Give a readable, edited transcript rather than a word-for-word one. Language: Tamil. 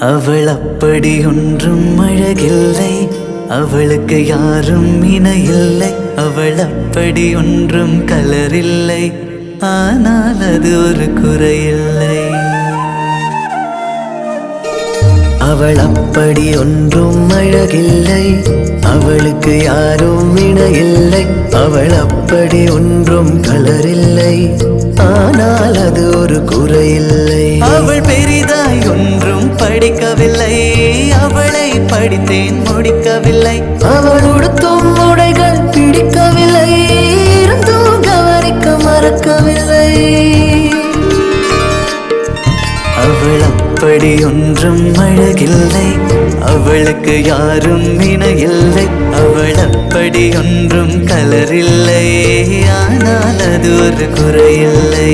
அவள் அப்படி ஒன்றும் அழகில்லை, அவளுக்கு யாரும் இணையில்லை. அவள் அப்படி ஒன்றும் கலரில்லை, ஆனால் அது ஒரு குறையில்லை. அவள் அப்படி ஒன்றும் அழகில்லை, அவளுக்கு யாரும் இணையில்லை. அவள் அப்படி ஒன்றும் கலரில்லை, ஆனால் அது ஒரு குறையில்லை. அவள் பெரிதாய் ஒன்றும் படிக்கவில்லை, அவளை படித்தேன் முடிக்கவில்லை. அவள் உடுத்தும் உடைகள் பிடிக்கவில்லை, இருந்தும் கவனிக்க மறக்கவில்லை. அவள் அப்படி ஒன்றும் அழகில்லை, அவளுக்கு யாரும் இணையில்லை. அவள் அப்படி ஒன்றும் கலரில்லை, ஆனால் அது ஒரு குறையில்லை.